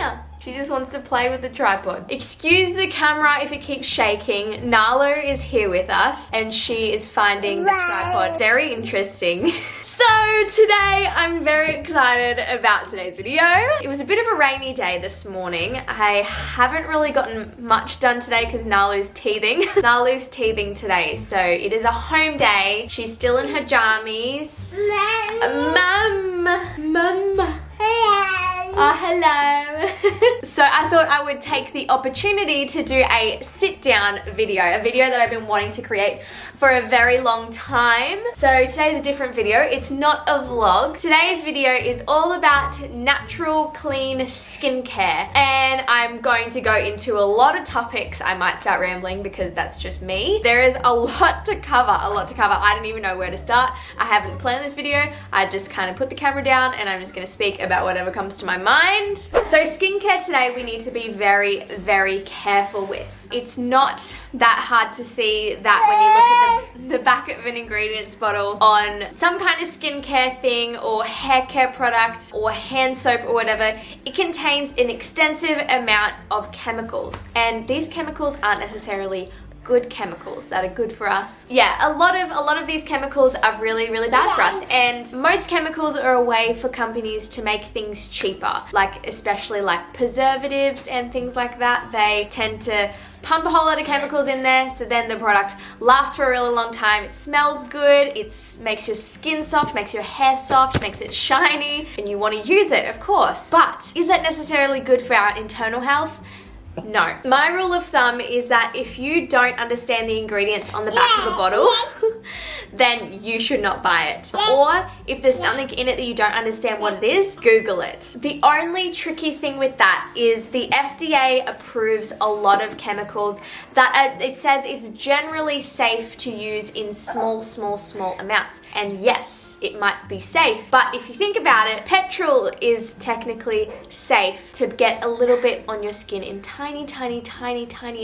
here. She just wants to play with the tripod. Excuse the camera if it keeps shaking. Nalu is here with us and she is finding the tripod very interesting. So today I'm very excited about today's video. It was a bit of a rainy day this morning. I haven't really gotten much done today because Nalu's teething. Nalu's teething today, so it is a home day. She's still in her jammies. Mum. Oh, hello. So I thought I would take the opportunity to do a sit down video, a video that I've been wanting to create for a very long time. So today's a different video. It's not a vlog. Today's video is all about natural, clean skincare. And I'm going to go into a lot of topics. I might start rambling because that's just me. There is a lot to cover, I don't even know where to start. I haven't planned this video. I just kind of put the camera down and I'm just gonna speak about whatever comes to my mind. So skincare today we need to be very, very careful with. It's not that hard to see that when you look at the back of an ingredients bottle on some kind of skincare thing or hair care product or hand soap or whatever, it contains an extensive amount of chemicals. And these chemicals aren't necessarily good chemicals that are good for us. Yeah, a lot of these chemicals are really, really bad for us, and most chemicals are a way for companies to make things cheaper, like especially like preservatives and things like that. They tend to pump a whole lot of chemicals in there, so then the product lasts for a really long time. It smells good, it makes your skin soft, makes your hair soft, makes it shiny, and you want to use it, of course. But is that necessarily good for our internal health? No. My rule of thumb is that if you don't understand the ingredients on the back of a bottle, then you should not buy it. Or if there's something in it that you don't understand what it is, Google it. The only tricky thing with that is the FDA approves a lot of chemicals that it says it's generally safe to use in small amounts. And yes, it might be safe, but if you think about it, petrol is technically safe to get a little bit on your skin in tiny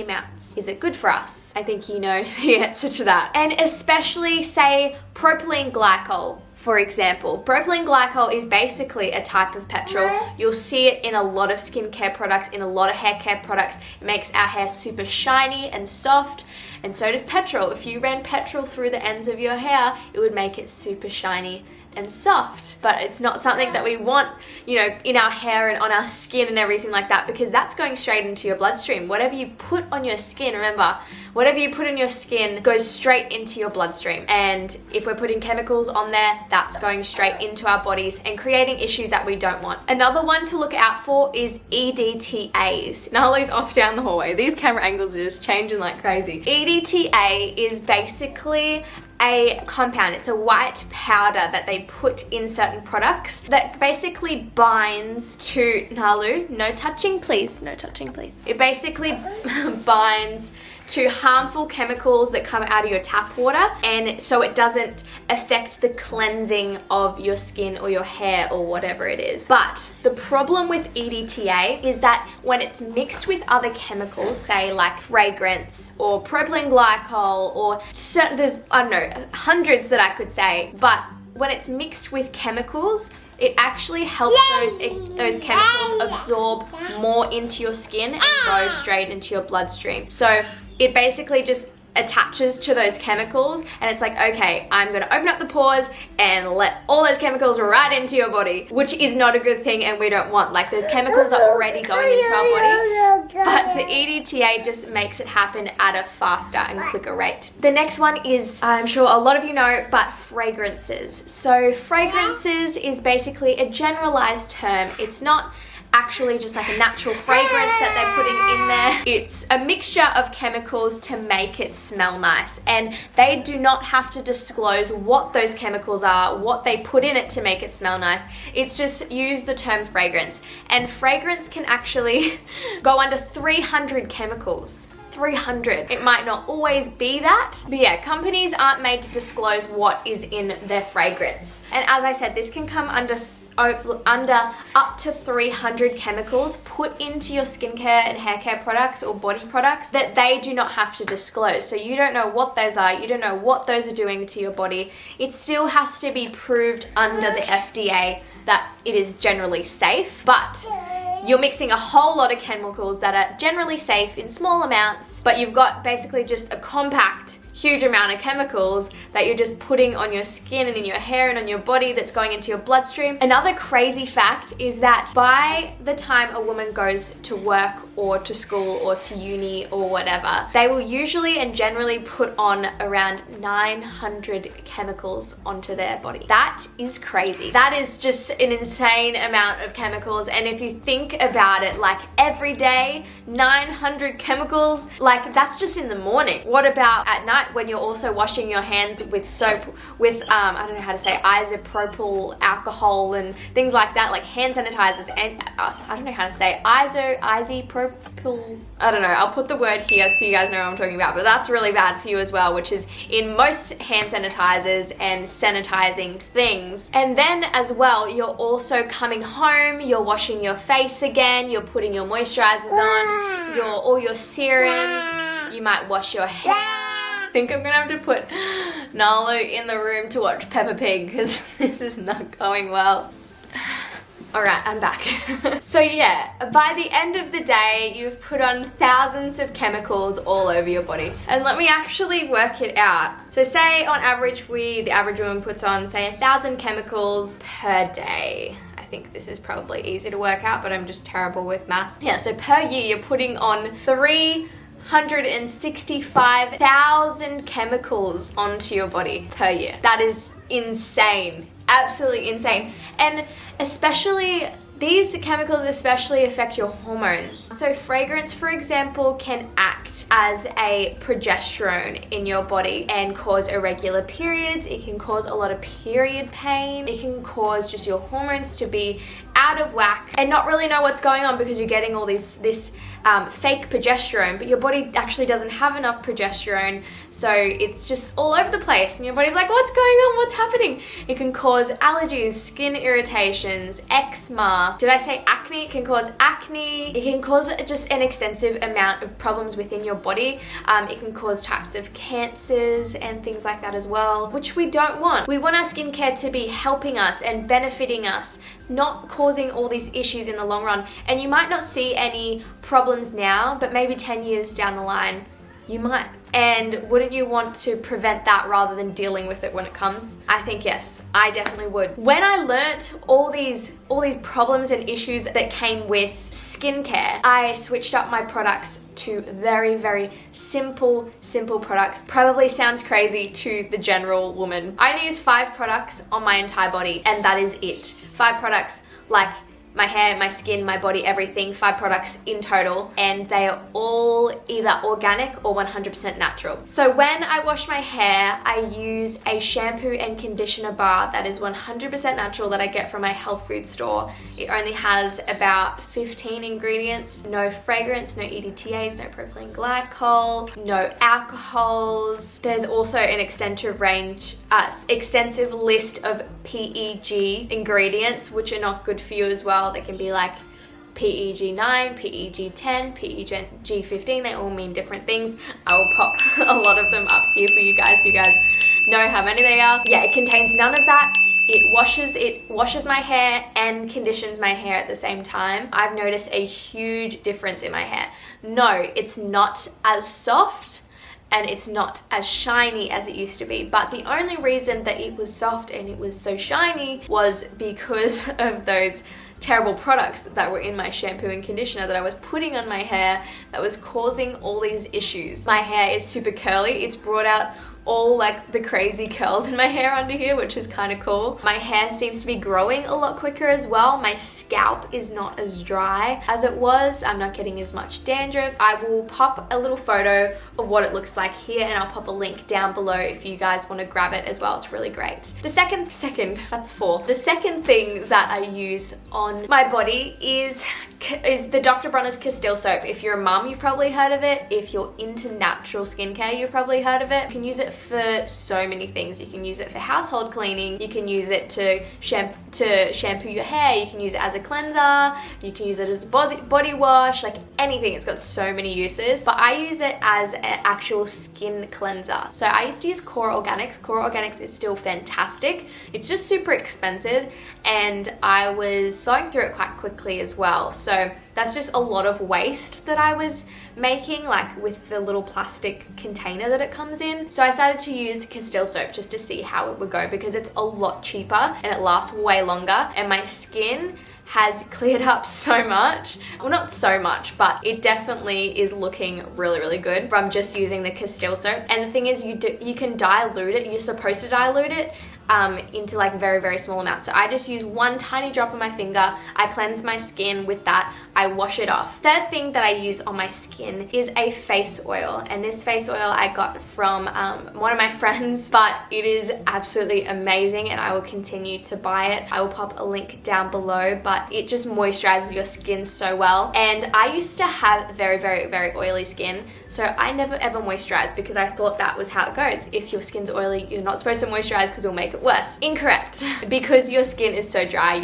amounts. Is it good for us? I think you know the answer to that. And especially, say, propylene glycol, for example. Propylene glycol is basically a type of petrol. You'll see it in a lot of skincare products, in a lot of hair care products. It makes our hair super shiny and soft, and so does petrol. If you ran petrol through the ends of your hair, it would make it super shiny and soft, but it's not something that we want, you know, in our hair and on our skin and everything like that, because that's going straight into your bloodstream. Whatever you put on your skin, remember, whatever you put on your skin goes straight into your bloodstream. And if we're putting chemicals on there, that's going straight into our bodies and creating issues that we don't want. Another one to look out for is EDTAs. Nalu's off down the hallway. These camera angles are just changing like crazy. EDTA is basically a compound. It's a white powder that they put in certain products that basically binds to, Nalu, no touching please, no touching please. It basically binds to harmful chemicals that come out of your tap water, and so it doesn't affect the cleansing of your skin or your hair or whatever it is. But the problem with EDTA is that when it's mixed with other chemicals, say like fragrance or propylene glycol or certain, there's, I don't know, hundreds that I could say, but when it's mixed with chemicals, it actually helps those chemicals absorb more into your skin and go straight into your bloodstream. So it basically just attaches to those chemicals, and it's like, okay, I'm gonna open up the pores and let all those chemicals right into your body, which is not a good thing and we don't want. Like, those chemicals are already going into our body, but the EDTA just makes it happen at a faster and quicker rate. The next one is, I'm sure a lot of you know, but fragrances. So fragrances is basically a generalized term. It's not actually just like a natural fragrance that they're putting in there. It's a mixture of chemicals to make it smell nice, and they do not have to disclose what those chemicals are, what they put in it to make it smell nice. It's just use the term fragrance, and fragrance can actually go under 300 chemicals. 300. It might not always be that, but yeah, companies aren't made to disclose what is in their fragrance. And as I said, this can come under up to 300 chemicals put into your skincare and hair care products or body products that they do not have to disclose. So you don't know what those are, you don't know what those are doing to your body. It still has to be proved under the FDA that it is generally safe, but you're mixing a whole lot of chemicals that are generally safe in small amounts, but you've got basically just a compact, huge amount of chemicals that you're just putting on your skin and in your hair and on your body that's going into your bloodstream. Another crazy fact is that by the time a woman goes to work or to school or to uni or whatever, they will usually and generally put on around 900 chemicals onto their body. That is crazy. That is just an insane amount of chemicals. And if you think about it, like every day, 900 chemicals, like that's just in the morning. What about at night when you're also washing your hands with soap, with, I don't know how to say, isopropyl alcohol and things like that, like hand sanitizers, and I don't know how to say, isopropyl, I don't know, I'll put the word here so you guys know what I'm talking about, but that's really bad for you as well, which is in most hand sanitizers and sanitizing things. And then as well, you're also coming home, you're washing your face again, you're putting your moisturizers on, all your serums, you might wash your hair. I think I'm gonna have to put Nalu in the room to watch Peppa Pig because this is not going well. Alright, I'm back. So yeah, by the end of the day, you've put on thousands of chemicals all over your body. And let me actually work it out. So say on average, the average woman puts on, say, 1,000 chemicals per day. I think this is probably easy to work out, but I'm just terrible with maths. Yeah, so per year, you're putting on 365,000 chemicals onto your body per year. That is insane. Absolutely insane. And especially, these chemicals especially affect your hormones. So fragrance, for example, can act as a progesterone in your body and cause irregular periods. It can cause a lot of period pain. It can cause just your hormones to be out of whack and not really know what's going on because you're getting all this fake progesterone, but your body actually doesn't have enough progesterone, so it's just all over the place and your body's like, what's going on, what's happening? It can cause allergies, skin irritations, eczema. Did I say acne? It can cause acne. It can cause just an extensive amount of problems within your body. It can cause types of cancers and things like that as well, which we don't want. We want our skincare to be helping us and benefiting us, not causing all these issues in the long run. And you might not see any problems now, but maybe 10 years down the line, you might. And wouldn't you want to prevent that rather than dealing with it when it comes? I think yes, I definitely would. When I learnt all these problems and issues that came with skincare, I switched up my products to very, very simple products. Probably sounds crazy to the general woman. I only use 5 products on my entire body, and that is it. 5 products, like my hair, my skin, my body, everything, 5 products in total, and they are all either organic or 100% natural. So when I wash my hair, I use a shampoo and conditioner bar that is 100% natural that I get from my health food store. It only has about 15 ingredients, no fragrance, no EDTAs, no propylene glycol, no alcohols. There's also an extensive list of PEG ingredients, which are not good for you as well. They can be like PEG9, PEG10, PEG15. They all mean different things. I will pop a lot of them up here for you guys so you guys know how many they are. Yeah, it contains none of that. It washes my hair and conditions my hair at the same time. I've noticed a huge difference in my hair. No, it's not as soft and it's not as shiny as it used to be, but the only reason that it was soft and it was so shiny was because of those terrible products that were in my shampoo and conditioner that I was putting on my hair that was causing all these issues. My hair is super curly. It's brought out all like the crazy curls in my hair under here, which is kind of cool. My hair seems to be growing a lot quicker as well. My scalp is not as dry as it was. I'm not getting as much dandruff. I will pop a little photo of what it looks like here, and I'll pop a link down below if you guys want to grab it as well. It's really great. The second, that's 4. The second thing that I use on my body is the Dr. Bronner's Castile soap. If you're a mum, you've probably heard of it. If you're into natural skincare, you've probably heard of it. You can use it for so many things. You can use it for household cleaning, you can use it to shampoo your hair, you can use it as a cleanser, you can use it as a body wash, like anything. It's got so many uses, but I use it as an actual skin cleanser. So I used to use Core Organics. Core Organics is still fantastic. It's just super expensive, and I was going through it quite quickly as well. So that's just a lot of waste that I was making, like with the little plastic container that it comes in. So I started to use Castile soap just to see how it would go, because it's a lot cheaper and it lasts way longer, and my skin has cleared up so much. Well, not so much, but it definitely is looking really, really good from just using the Castile soap. And the thing is, you can dilute it. You're supposed to dilute it into like very, very small amounts. So I just use one tiny drop on my finger. I cleanse my skin with that. I wash it off. Third thing that I use on my skin is a face oil. And this face oil I got from one of my friends, but it is absolutely amazing and I will continue to buy it. I will pop a link down below, but it just moisturizes your skin so well. And I used to have very, very, very oily skin, so I never ever moisturized because I thought that was how it goes. If your skin's oily, you're not supposed to moisturize because it'll make it worse. Incorrect. Because your skin is so dry,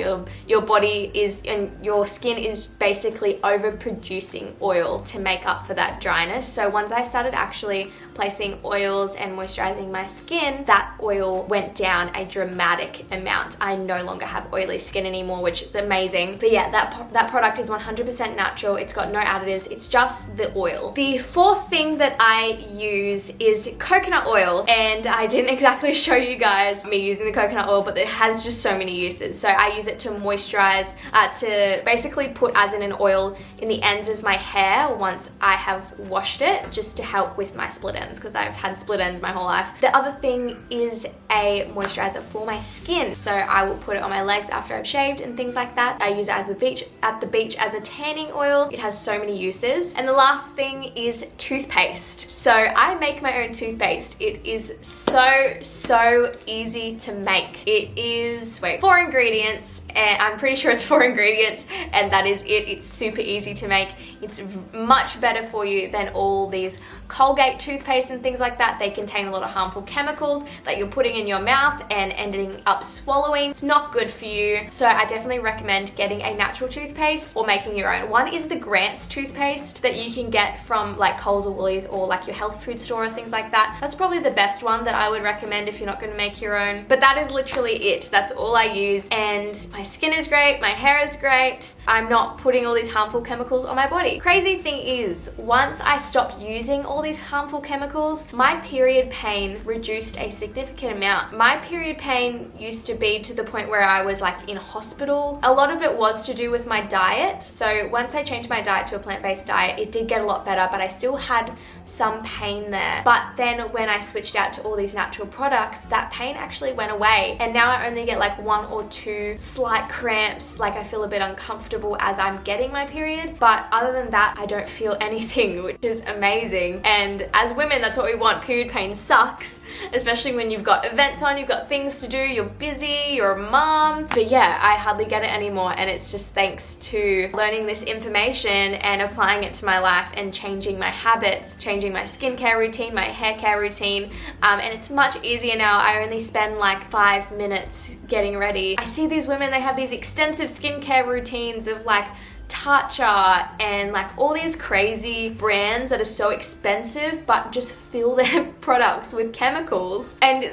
your body is, and your skin is basically overproducing oil to make up for that dryness. So once I started actually placing oils and moisturizing my skin, that oil went down a dramatic amount. I no longer have oily skin anymore, which is amazing. But yeah, that product is 100% natural. It's got no additives. It's just the oil. The fourth thing that I use is coconut oil, and I didn't exactly show you guys me using the coconut oil, but it has just so many uses. So I use it to moisturize, to basically put as in an oil in the ends of my hair once I have washed it, just to help with my split ends, because I've had split ends my whole life. The other thing is a moisturizer for my skin. So I will put it on my legs after I've shaved and things like that. I use it at the beach as a tanning oil. It has so many uses. And the last thing is toothpaste. So I make my own toothpaste. It is so easy to make. It is, 4 ingredients, and I'm pretty sure it's 4 ingredients, and that is it. It's super easy to make. It's much better for you than all these Colgate toothpaste and things like that. They contain a lot of harmful chemicals that you're putting in your mouth and ending up swallowing. It's not good for you. So I definitely recommend getting a natural toothpaste or making your own. One is the Grant's toothpaste that you can get from like Coles or Woolies or like your health food store or things like that. That's probably the best one that I would recommend if you're not going to make your own. But that is literally it. That's all I use, and my skin is great, my hair is great. I'm not putting all these harmful chemicals on my body. Crazy thing is, once I stopped using all these harmful chemicals, my period pain reduced a significant amount. My period pain used to be to the point where I was like in hospital. A lot of it was to do with my diet. So once I changed my diet to a plant-based diet, it did get a lot better, but I still had some pain there. But then when I switched out to all these natural products, that pain actually went away. And now I only get like 1 or 2 slight cramps, like I feel a bit uncomfortable as I'm getting my period. But other than that, I don't feel anything, which is amazing. And as women, that's what we want. Period pain sucks, especially when you've got events on, you've got things to do, you're busy, you're a mom. But yeah, I hardly get it anymore, and it's just thanks to learning this information and applying it to my life and changing my habits, changing my skincare routine, my hair care routine, and it's much easier now. I only spend like 5 minutes getting ready. I see these women, they have these extensive skincare routines of like Tatcha and like all these crazy brands that are so expensive but just fill their products with chemicals. And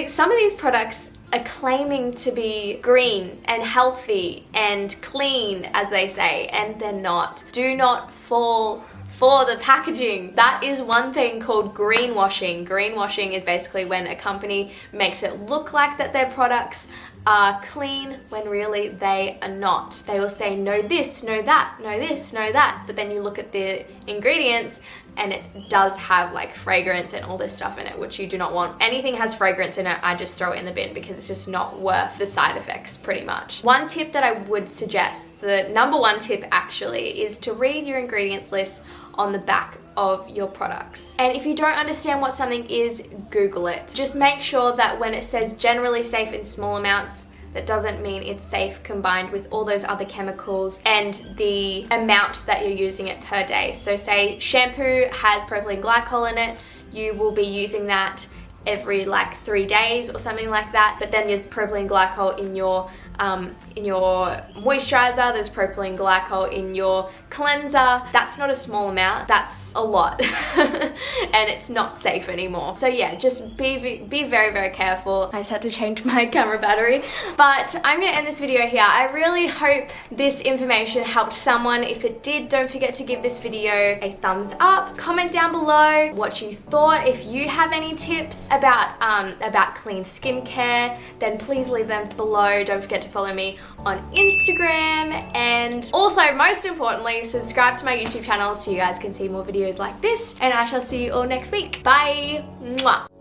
some of these products are claiming to be green and healthy and clean, as they say, and they're not. Do not fall for the packaging. That is one thing called greenwashing. Greenwashing is basically when a company makes it look like that their products are clean when really they are not. They will say no this, no that, no this, no that, but then you look at the ingredients and it does have like fragrance and all this stuff in it, which you do not want. Anything has fragrance in it, I just throw it in the bin because it's just not worth the side effects, pretty much. One tip that I would suggest, the number one tip actually, is to read your ingredients list on the back of your products. And if you don't understand what something is, Google it. Just make sure that when it says generally safe in small amounts, that doesn't mean it's safe combined with all those other chemicals and the amount that you're using it per day. So say shampoo has propylene glycol in it, you will be using that every like 3 days or something like that. But then there's propylene glycol in your moisturizer, there's propylene glycol in your cleanser. That's not a small amount, that's a lot. And it's not safe anymore. So yeah, just be very, very careful. I just had to change my camera battery. But I'm gonna end this video here. I really hope this information helped someone. If it did, don't forget to give this video a thumbs up. Comment down below what you thought. If you have any tips about clean skincare, then please leave them below. Don't forget to follow me on Instagram, and also most importantly, subscribe to my YouTube channel so you guys can see more videos like this, and I shall see you all next week. Bye. Mwah.